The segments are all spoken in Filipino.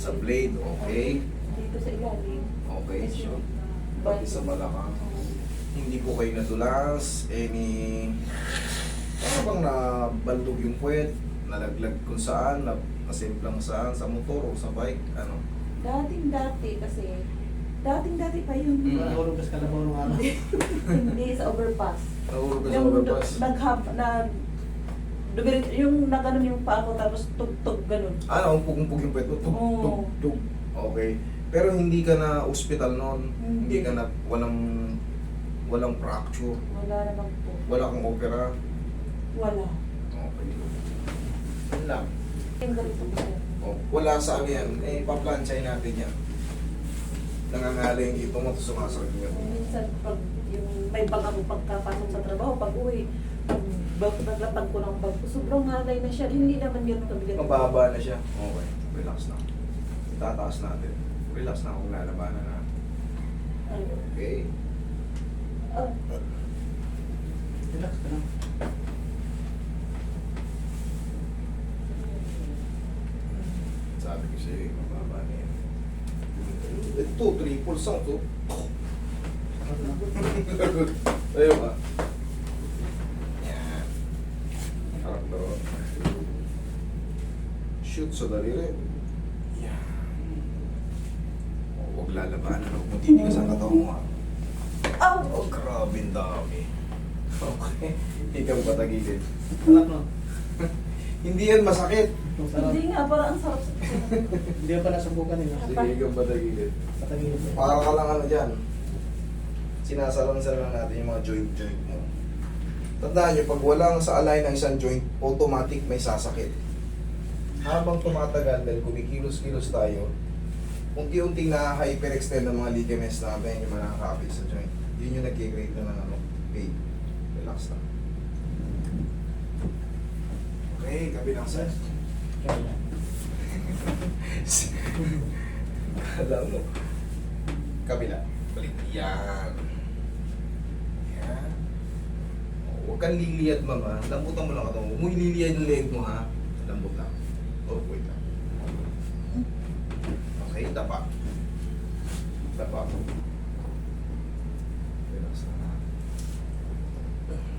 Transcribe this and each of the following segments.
Sa blade, okay. Dito sa ilalim. Okay, Kasi, sure. Pati sa balakang. Hindi po kayo nadulas, ano bang nabaldog yung puwet, nalaglag kung saan, nasimplang saan, sa motor o sa bike, ano? Dating-dati pa yun. Nahulog ka sa kalabaw ng araw. Hindi sa overpass. Nahulog ka sa overpass. Yung nagano yung paa ko tapos tugtog ganun. Umpog-umpog yung puwet mo, tug, Oo. tug, tug. Okay. Pero hindi ka na ospital noon, hindi ka na, walang fracture, Wala naman po. wala kang opera. Wala. Okay. Yun lang. Yung ganito po siya. Wala sa ano yan, paplansay natin yan. Nangangaling ito mo, sumasakit yan. Minsan pag yung may bag ako pagkapasok sa trabaho, pag uwi, naglapag ko ng bag ko, sobrang halay na siya. Hindi naman yun kabigat. Mababa na siya. Okay, relax na. Itataas natin. Relax na kung lalabanan na. Okay. Relax ka lang. Sabi ko sa'yo, mababa na yan. Ito, triple sound to. Ayaw ka. Yan. Harap na ron. Shoot sa daliri. Yan. Huwag lalabanan. Huwag mo titigas ang katawan mo. Oh, grabe ang dami. Okay. Hindi ka patagilid. Anak no? Hindi yan masakit. Hindi nga, parang ang sarap sa Hindi pa nasubukan nila. Sige kang patagilid. Patagilid. Para ka lang ano dyan. Sinasalansan lang natin yung mga joint mo. Tandaan nyo, pag walang sa align ng isang joint, automatic may sasakit. Habang tumatagal, dahil kumikilos-kilos tayo, unti-unting na-hyperextend ng mga ligaments natin, yung mga nakakapit sa joint. Yun yung nag-create na ng ano, pain. Relax na. Okay, kabilang side. Alam mo. Kabila. Balik. Yan. Yan. Huwag kang liliyad, mama. Lambutan mo lang ito. Huwag mo ililiyad yung leg mo, ha? Lambot lang. Wait lang. Okay, tapa. Tapa. Relax na.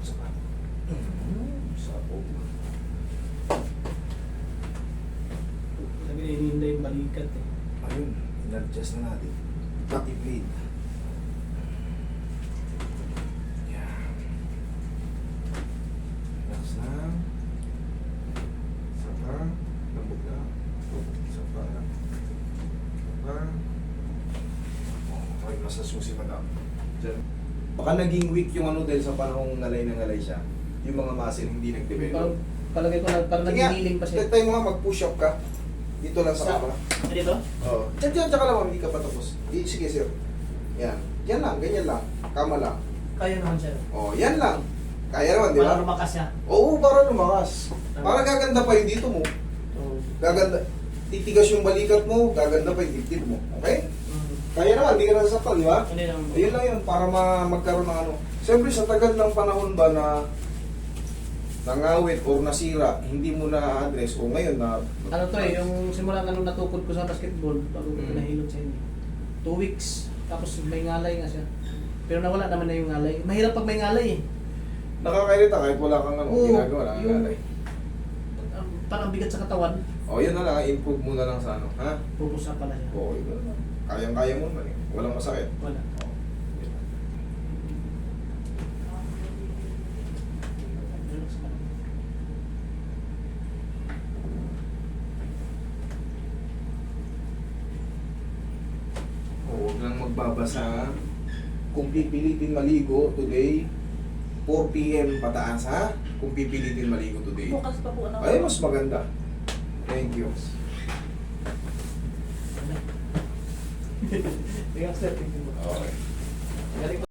Sapa. Sapo. Sabi na hinihintay yung balikat eh. Ayun, in-adjust na natin. Pati blade. Yan. Relax na. Sapa. Lambot na. Sapa. Sapa. Okay, nasa susi madam. Diyan. Baka naging weak yung ano dahil sa panahong ngalay na ngalay siya. Yung mga muscle hindi nag-develop. Palagay ko na parang Sige nga, naghihiling pa siya. tayo mo nga mag-push up ka. Dito lang sa kama. Dito? Oo. Diyan, tsaka lang, hindi ka pa tapos. Sige, sir. Yan. Yan lang, ganyan lang. Kama lang. Kaya naman siya. Oh, yan lang. Kaya naman, di ba? Para lumakas siya. Oo, para lumakas. Para gaganda pa yung dito mo. Oo. Gaganda. Titigas yung balikat mo, gaganda pa yung dibdib mo. Okay? Kaya naman, hindi ka nasasaktan, di ba? Hindi naman. Ayun lang yun, para magkaroon ng ano. Siyempre, sa tagal ng panahon ba na nangawit o nasira, hindi mo na-address o ngayon na... Ano to eh, yung simula nung natukod ko sa basketball, bago ko Mm. pinahilot sa inyo. 2 weeks, tapos may ngalay nga siya. Pero nawala naman na yung ngalay. Mahirap pag may ngalay eh. Nakakairita kahit wala kang ano, Oo, ginagawa lang yung- ang alay. Parang bigat sa katawan, O, yun na lang, improve mo na lang sa ano, ha? pupusa pala siya. Oo, yun na lang. Kayang-kaya mo naman eh. Walang masakit. Wala. Oo. Relax ka lang. Huwag lang magbabasa. Kung pipilitin maligo today, 4 p.m. pataas ha? Kung pipilitin maligo today. Bukas pa po Ay, mas maganda. Thank you. Relax na, tingin mo. Okay. Galing